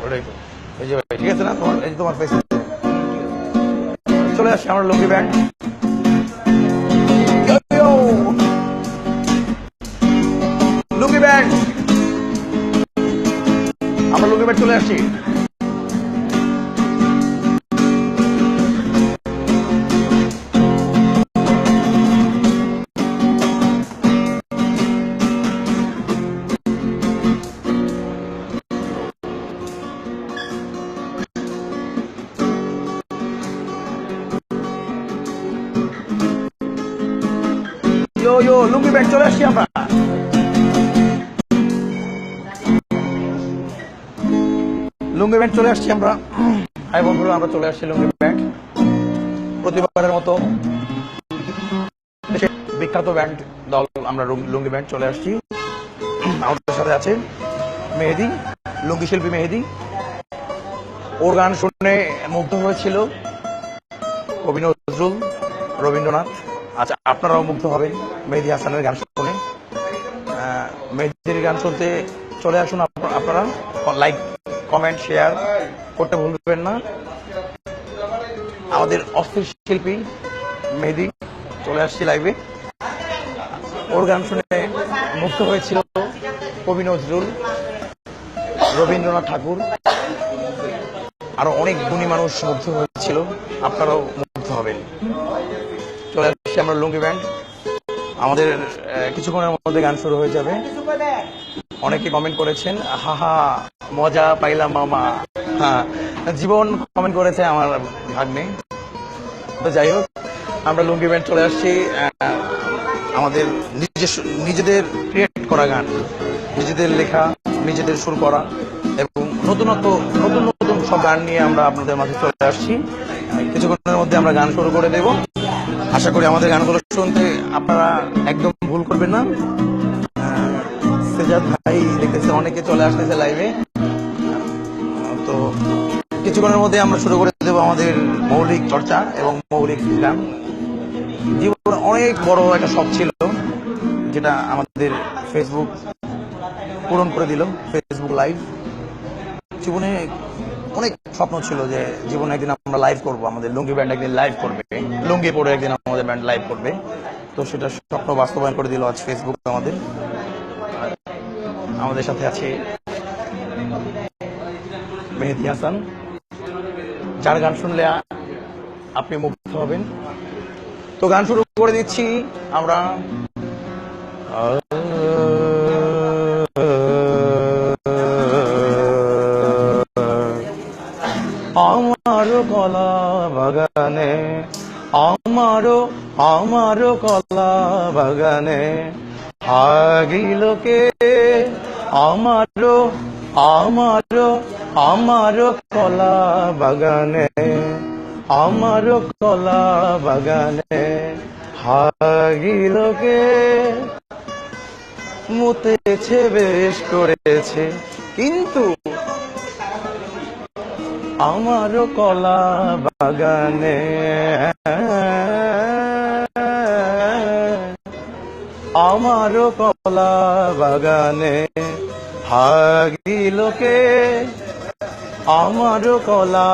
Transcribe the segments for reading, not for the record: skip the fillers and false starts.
ওটাই তো এই যে ভাই ঠিক আছে না তোমার এই যে তোমার ফেস চলে আসছে আমার লুঙ্গি ব্যান্ড লুঙ্গি ব্যান্ড আমরা লুঙ্গি ব্যান্ড চলে আসছি লুঙ্গি ব্যান্ড চলে আসছি আমরা লুঙ্গি ব্যান্ড চলে আসছি আমরা হাই বন্ধুরা আমরা চলে আসছি লুঙ্গি ব্যান্ড প্রতিবারের মতো বিখ্যাত ব্যান্ড দল আমরা লুঙ্গি ব্যান্ড চলে আসছি আমাদের সাথে আছে মেহেদি লুঙ্গি শিল্পী মেহেদি ওর গান শুনে মুগ্ধ হয়েছিল কবি নজরুল রবীন্দ্রনাথ আচ্ছা আপনারাও মুগ্ধ হবেন মেহেদি হাসানের গান শুনে মেহেদির গান শুনতে চলে আসুন আপনারা লাইক কমেন্ট শেয়ার করতে ভুলবেন না আমাদের অস্থির শিল্পী মেহেদি চলে আসছি লাইভে ওর গান শুনে মুগ্ধ হয়েছিল কবি নজরুল রবীন্দ্রনাথ ঠাকুর আরো অনেক গুণী মানুষ মুগ্ধ হয়েছিল আপনারাও মুগ্ধ হবেন চলে আসছি আমরা লুঙ্গি ব্যান্ড আমাদের কিছুক্ষণের মধ্যে গান শুরু হয়ে যাবে অনেকে কমেন্ট করেছেন হাহা মজা পাইলাম মামা হ্যাঁ জীবন কমেন্ট করেছে আমার ভাগ্নে তো যাই হোক আমরা লুঙ্গি ব্যান্ড চলে আসছি আমাদের নিজেদের ক্রিয়েট করা গান নিজেদের লেখা নিজেদের সুর করা এবং নতুন নতুন সব গান নিয়ে আমরা আপনাদের মাঝে চলে আসছি কিছুক্ষণের মধ্যে আমরা গান শুরু করে দেব আশা করি আমাদের গানগুলো শুনতে আপনারা একদম ভুল করবেন না সেজাদ ভাই দেখতেছে অনেকে চলে আসতেছে লাইভে তো কিছুক্ষণের মধ্যে আমরা শুরু করে দেব আমাদের মৌলিক চর্চা এবং মৌলিক গান জীবনে অনেক বড় একটা শখ ছিল যেটা আমাদের ফেসবুক পূরণ করে দিল ফেসবুক লাইভ জীবনে অনেক স্বপ্ন ছিল যে জীবনে একদিন আমরা লাইভ করব আমাদের লুঙ্গি ব্যান্ড একদিন লাইভ করবে লুঙ্গি পরে একদিন আমাদের ব্যান্ড লাইভ করবে তো সেটা স্বপ্ন বাস্তবায়ন করে দিল আজ ফেসবুক আমাদের সাথে আছে মেহেদি হাসান যার গান শুনলে আপনি মুগ্ধ হবেন তো গান শুরু করে দিচ্ছি আমরা আমারও কলা বাগানে আমারও কলা বাগানে আগিলোকে আমারও কলা বাগানে কলা বাগানে হাগিলোকে মুতেছে বেশ করেছে কিন্তু আমারও কলা বাগানে আমারও কলা বাগানে হাগিলোকে আমারও কলা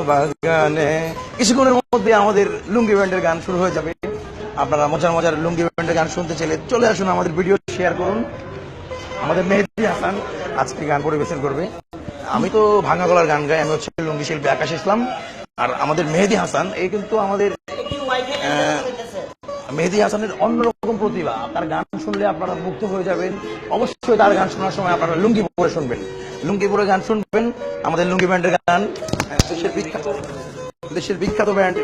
বাগানে কিছুক্ষণের মধ্যে আমাদের লুঙ্গি ব্যান্ডের গান শুরু হয়ে যাবে আপনারা মজার মজার লুঙ্গি ব্যান্ডের গান শুনতে চাইলে চলে আসুন আমাদের ভিডিও শেয়ার করুন আমাদের মেহেদি হাসান আজকে গান পরিবেশন করবে আমি তো ভাঙা গলার গান গাই আমি হচ্ছে লুঙ্গি শিল্পী আকাশ ইসলাম আর আমাদের মেহেদি হাসান এই কিন্তু আমাদের মেহেদি হাসানের অন্যরকম প্রতিভা তার গান শুনলে আপনারা মুগ্ধ হয়ে যাবেন অবশ্যই তার গান শোনার সময় আপনারা লুঙ্গি পরে শুনবেন লুঙ্গি পরে গান শুনবেন আমাদের লুঙ্গি ব্যান্ডের গান দেশের বিখ্যাত ব্যান্ড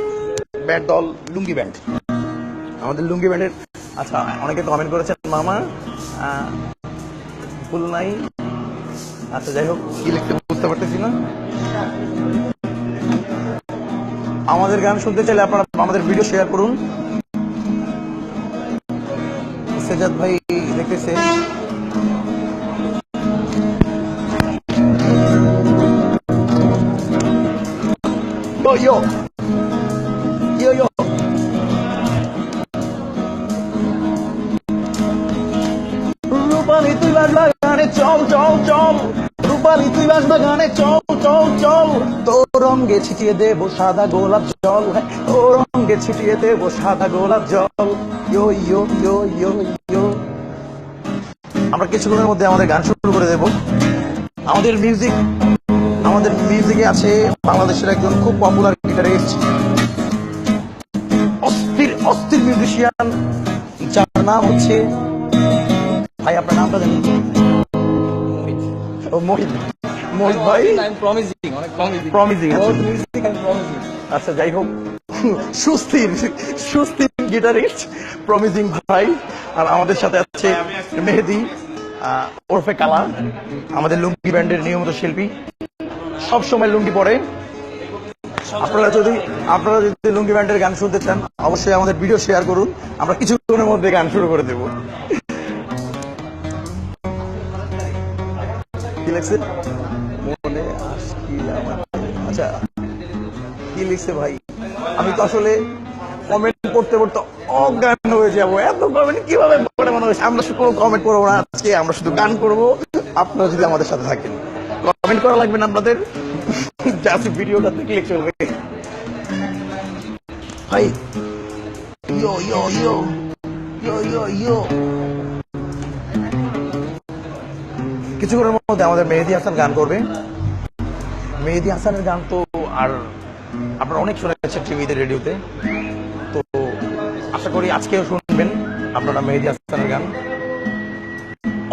দল লুঙ্গি ব্যান্ড আমাদের লুঙ্গি ব্যান্ডের আচ্ছা অনেকে কমেন্ট করেছেন মামা ভুল নাই আচ্ছা যাই হোক কি লিখতে বুঝতে পারতেছি না আমাদের গান শুনতে চাইলে আপনারা আমাদের ভিডিও শেয়ার করুন সেজাদ ভাই দেখতেছে রূপালী তুই বাজবা গানে চল চল চল রূপালী তুই বাজবা গানে চল চল চল তোর রঙে ছিটিয়ে দেব সাদা গোলাপ জল, তোর রঙে ছিটিয়ে দেব সাদা গোলাপ জল। ইয়ো ইয়ো ইয়ো ইয়ো ইয়ো। আমরা কিছুক্ষণের মধ্যে আমাদের গান শুরু করে দেব। আমাদের মিউজিকে আছে বাংলাদেশের একজন খুব পপুলার গিটারিস্ট, অস্থির অস্থির মিউজিশিয়ান, যার নাম হচ্ছে, ভাই আপনার নামটা জানেন? মোহিত। মোহিত ভাই প্রমিজিং। আচ্ছা যাই হোক, সুস্থির সুস্থির গিটারিস্ট প্রমিজিং ভাই। আর আমাদের সাথে আছে মেহেদি ওরফে কালা, আমাদের লুঙ্গি ব্যান্ডের নিয়মিত শিল্পী, সব সময় লুঙ্গি পরে। আপনারা যদি লুঙ্গি ব্যান্ডের গান শুনতে চান অবশ্যই আমাদের ভিডিও শেয়ার করুন, আমরা কিছুক্ষণের মধ্যে গান শুরু করে দেব। কি লিখছে মনে আচ্ছা কি লিখছে ভাই, আমি তো আসলে কমেন্ট পড়তে পড়তে অজ্ঞান হয়ে যাবো। এত কমেন্ট কিভাবে পড়ে মনে হচ্ছে? আমরা কোনো কমেন্ট করবো না আজকে, আমরা শুধু গান করবো। আপনারা যদি আমাদের সাথে থাকেন কমেন্ট করা লাগবে না আপনাদের, জাস্ট ভিডিওটা ক্লিক চলবে। ভাই ইয়ো ইয়ো ইয়ো ইয়ো ইয়ো ইয়ো। কিছুক্ষণের মধ্যে আমাদের মেহেদি হাসান গান করবে। মেহেদি হাসানের গান তো আর আপনারা অনেক শুনেছেন টিভিতে, রেডিওতে, তো আশা করি আজকেও শুনবেন আপনারা মেহেদি হাসানের গান।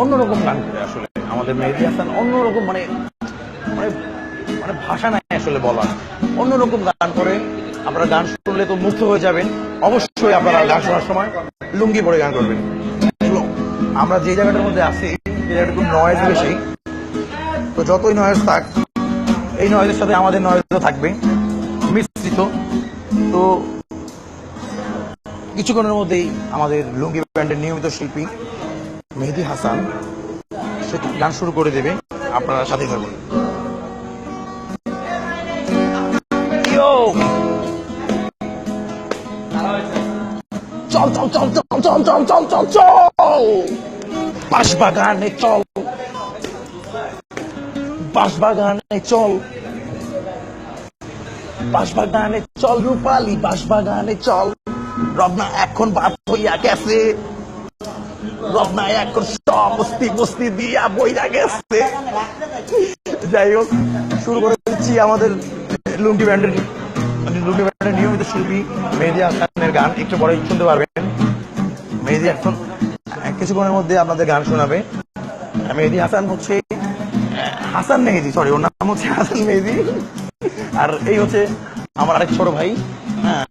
অন্যরকম গান করে আসলে আমাদের মেহেদি হাসান, অন্যরকম মানে মানে মানে ভাষা নাই আসলে বলার, অন্যরকম গান করে। আপনারা গান শুনলে তো মুগ্ধ হয়ে যাবেন। অবশ্যই আপনারা গান শোনার সময় লুঙ্গি পরে গান করবেন। আমরা যে জায়গাটার মধ্যে আছি এই জায়গাটা খুব নয়েজ বেশি, তো যতই নয়েজ থাক এই নয়েজের সাথে আমাদের নয়েজও থাকবে মিশ্রিত। তো কিছুক্ষণের মধ্যেই আমাদের লুঙ্গি ব্যান্ডের নিয়মিত শিল্পী মেহেদি হাসান সে গান শুরু করে দেবে, আপনারা সাথে থাকুন। চল চল চল চল চল চল চল চল চল বাঁশবাগানে চল, বাঁশবাগানে চল, বাঁশবাগানে চল রূপালী বাঁশবাগানে চল। রবনা এখন বাদ হইয়া গেছে, রবনা এখন সব বস্তি বস্তি দিয়া বইয়া গেছে। যাই হোক, শুরু করে দিচ্ছি আমাদের লুঙ্গি ব্যান্ডের নিয়মিত শিল্পী মেহেদি হাসানের গান। একটু পরে শুনতে পারবেন। মেহেদি এখন কিছুক্ষণের মধ্যে আপনাদের গান শোনাবে। মেহেদি হাসান হচ্ছে হাসান মেহেদি, সরি ওর নাম হচ্ছে হাসান মেহেদি। আর এই হচ্ছে আমার আরেক ছোট ভাই, হ্যাঁ,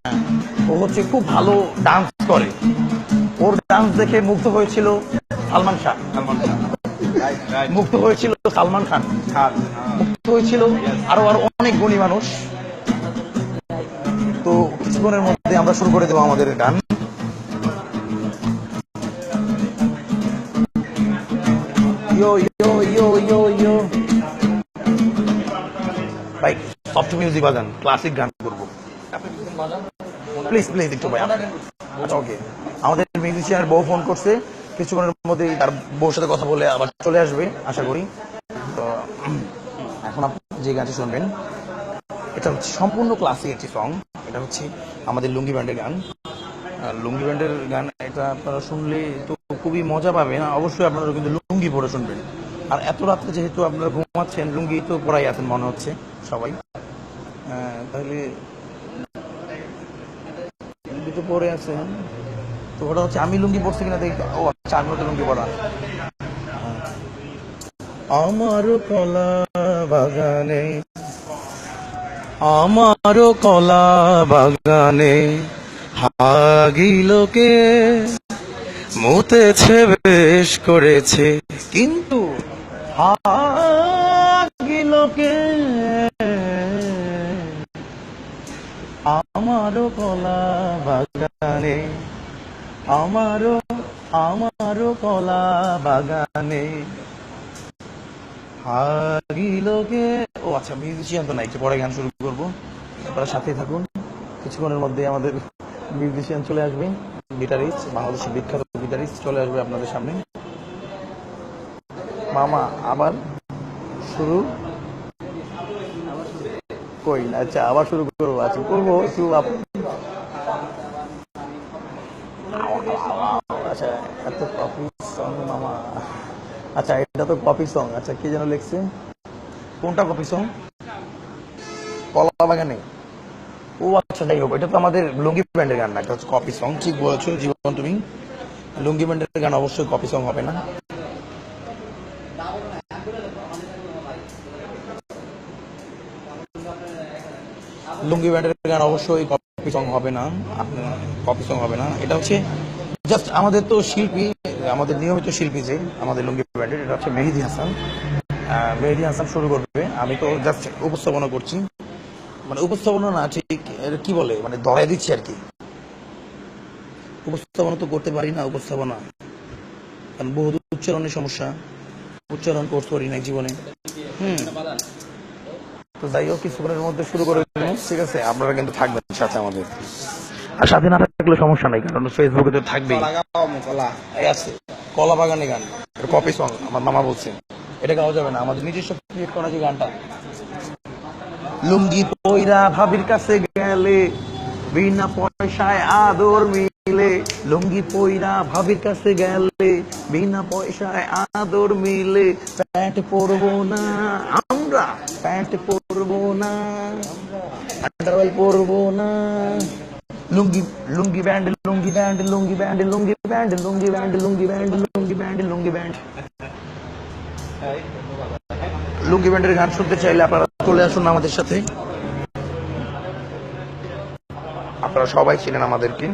ও হচ্ছে খুব ভালো ডান্স করে। ওর ডান্স দেখে মুগ্ধ হয়েছিল সালমান শাহ, মুগ্ধ হয়েছিল সালমান খান, মুগ্ধ হয়েছিল আরো আরো অনেক গুণী মানুষ। তো কিছুক্ষণের মধ্যে আমরা শুরু করে দেবো আমাদের গান। ইয়ো ইয়ো ইয়ো ইয়ো ইয়ো। ভাই সফট মিউজিক বাজান, ক্লাসিক গান করবো প্লিজ প্লিজ একটু ভাই। আচ্ছা ওকে, আমাদের মিউজিশিয়ানের বউ ফোন করছে, কিছুক্ষণের মধ্যেই তার বউর সাথে কথা বলে আবার চলে আসবে আশা করি। তো এখন আপনি যে গানটি শুনবেন এটা হচ্ছে সম্পূর্ণ ক্লাসিক একটি সং। এটা হচ্ছে আমাদের লুঙ্গি ব্যান্ডের গান। লুঙ্গি ব্যান্ডের গান এটা আপনারা শুনলে তো খুবই মজা পাবেন। অবশ্যই আপনারা কিন্তু লুঙ্গি পরে শুনবেন। আর এত রাত্রে যেহেতু আপনারা ঘুমাচ্ছেন, লুঙ্গি তো পরাই আছেন মনে হচ্ছে সবাই, তাহলে লুঙ্গি তো পরে আছেন। তো ওটা হচ্ছে আমি লুঙ্গি পরছি কিনা দেখি। ও আচ্ছা, আমি তো লুঙ্গি পরা। আমার কলা বাগানে, আমার কলা বাগানে হাগিলোকে মুতেছে বেশ করেছে, কিন্তু হাগিলোকে আমারও কলা বাগানে, আমারও কলা বাগানে হাগিলোকে। ও আচ্ছা, মিউজিশিয়ান তো নাই, একটু পরে গান শুরু করবো, আপনারা সাথেই থাকুন। কিছুক্ষণের মধ্যে আমাদের মিউজিশিয়ান চলে আসবে, গিটারিস্ট, বাংলাদেশের বিখ্যাত গিটারিস্ট চলে আসবে আপনাদের সামনে। মামা আবার শুরু। কই না। আচ্ছা আবার শুরু করবো, আচ্ছা করবো একটু আচ্ছা এত কপি সং মামা। আচ্ছা এটা তো কপি সং, আচ্ছা কে যেন লিখছে, কোনটা কপি সং? কলা বাগানে, ও আচ্ছা যাই হোক, এটা তো আমাদের লুঙ্গি ব্যান্ডের গান না, এটা হচ্ছে কপি সং। ঠিক বলেছো জীবন তুমি, লুঙ্গি ব্যান্ডের গান অবশ্যই কপি সং হবে না। লুঙ্গি ব্যান্ডের গান অবশ্যই কপি সং হবে না, আপনার কপি সং হবে না। এটা হচ্ছে জাস্ট আমাদের তো শিল্পী, আমাদের নিয়মিত শিল্পী যে আমাদের লুঙ্গি ব্যান্ডের, এটা হচ্ছে মেহেদী হাসান। মেহেদী হাসান শুরু করবে, আমি তো জাস্ট উপস্থাপনা করছি, মানে উপস্থাপনা না ঠিক কি বলে, মানে ধরাই দিচ্ছি আর কি। উপস্থাপনা তো করতে পারি না উপস্থাপনা, কারণ বহু উচ্চারণের সমস্যা, উচ্চারণ করতে পারি না জীবনে। তো যাই হোক কিছুক্ষণের মধ্যে শুরু করে দিলাম, ঠিক আছে? আপনারা কিন্তু থাকবেন সাথে আমাদের, আর সাথে না থাকলে সমস্যা নাই, কারণ ফেসবুকে তো থাকবেই। এই আছে কলা বাগানে গান, কপি সং, আমার মামা বলছে এটা গাওয়া যাবে না, আমাদের নিজস্ব ক্রিয়েট করা যে গানটা। লুঙ্গি পইরা ভাবির কাছে গেলে বিনা পয়সায় আদর মিলে, লুঙ্গি পইরা ভাবির কাছে গেলে বিনা পয়সায় আদর মিলে, প্যান্ট পরবো না আমরা, প্যান্ট পরবো না, আন্ডারওয়্যার পরবো না, লুঙ্গি লুঙ্গি ব্যান্ড লুঙ্গি ব্যান্ড লুঙ্গি ব্যান্ড লুঙ্গি ব্যান্ড লুঙ্গি ব্যান্ড লুঙ্গি ব্যান্ড লুঙ্গি ব্যান্ড লুঙ্গি ব্যান্ড। লুঙ্গি ব্যান্ডের গান শুনতে চাইলে আপনারা চলে আসুন আমাদের সাথে। আপনারা সবাই ছিলেন আমাদেরকে,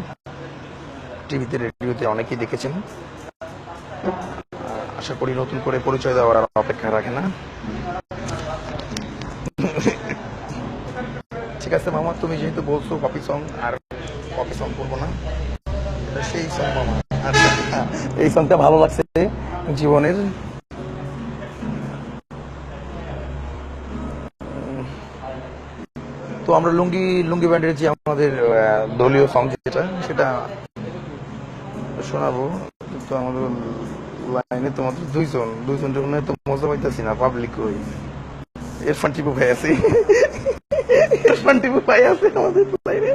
টিভিতে রেডিওতে অনেকেই দেখেছেন। আশা করি নতুন করে পরিচয় দেওয়ার আর অপেক্ষা রাখে না। ঠিক আছে মামা, তুমি যেহেতু বলছো কপি সং, আর কপি সং করবো না, এটা সেই সং মামা। আচ্ছা এই সংটা ভালো লাগছে জীবনের। তো আমরা লুঙ্গি লুঙ্গি ব্যান্ডের যে আমাদের দলীয় সং যেটা, সেটা শোনাবো। কিন্তু আমাদের লাইনে তোমাদের দুইজন জন্য তো মজা পাইতেছি না, পাবলিক ওই ইরফান টিপু ভাই আছে, ইরফান টিপু ভাই আছে আমাদের লাইনে,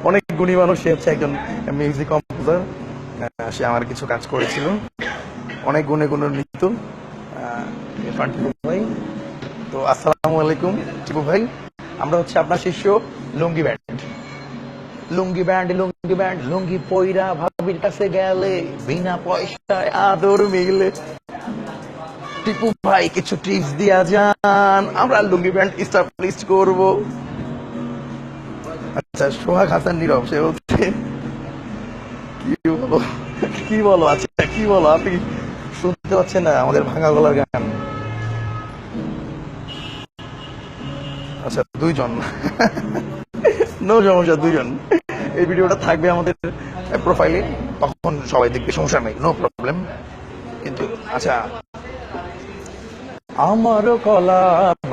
অনেক গুণী মানুষ। সে হচ্ছে একজন মিউজিক কম্পোজার, সে আমার কিছু কাজ করেছিল, অনেক গুণে গুণে নৃত্য ইরফান টিপু ভাই। তো আসসালামু আলাইকুম টিপু ভাই, আমরা হচ্ছে আপনার শিষ্য লুঙ্গি ব্যান্ড। লুঙ্গি ব্যান্ড লুঙ্গি ব্যান্ড লুঙ্গি পইরা ভাবির কাছে গেলে বিনা পয়সায় আদর মিলে, টিপু ভাই কিছু টিপস দিয়া যান, আমরা লুঙ্গি ব্যান্ড এস্টাবলিশ করব। আচ্ছা সোহাগ হাসান নীরব, সে হচ্ছে কি বলো আচ্ছা কি বলো, আপনি শুনতে পাচ্ছেন না আমাদের ভাঙা গলার গান? আচ্ছা দুইজন, নো সমস্যা, দুইজন। এই ভিডিওটা থাকবে আমাদের প্রোফাইলে, তখন সবাই দেখবে, সমস্যা নেই, নো প্রবলেম। কিন্তু আচ্ছা, আমারও কলা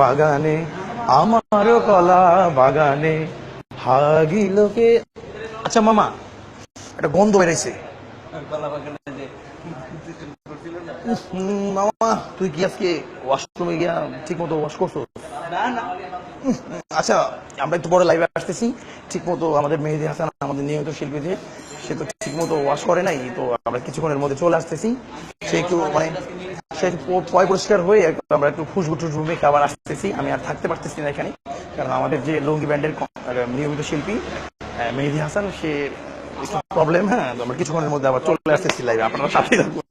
বাগানে, আমারও কলা বাগানে হাগিলোকে। আচ্ছা মামা একটা গন্ধ বেরাইছে মামা, তুই কি আজকে ওয়াশরুমে গিয়া ঠিক মতো ওয়াশ করছো? আচ্ছা আমরা একটু পরে লাইভে আসতেছি, ঠিক মতো আমাদের মেহেদী হাসান আমাদের নিয়মিত শিল্পী যে, সে তো ঠিক মতো ওয়াশ করে নাই, তো আমরা কিছুক্ষণের মধ্যে চলে আসতেছি। সে একটু মানে সে পয় পরিষ্কার হয়ে আমরা একটু খুশবু টুসবু মেখে আবার আসতেছি। আমি আর থাকতে পারতেছি না এখানে, কারণ আমাদের যে লুঙ্গি ব্যান্ডের নিয়মিত শিল্পী মেহেদী হাসান, সে একটু প্রবলেম। হ্যাঁ আমরা কিছুক্ষণের মধ্যে আবার চলে আসতেছি লাইভে, আপনারা সাথে থাকুন।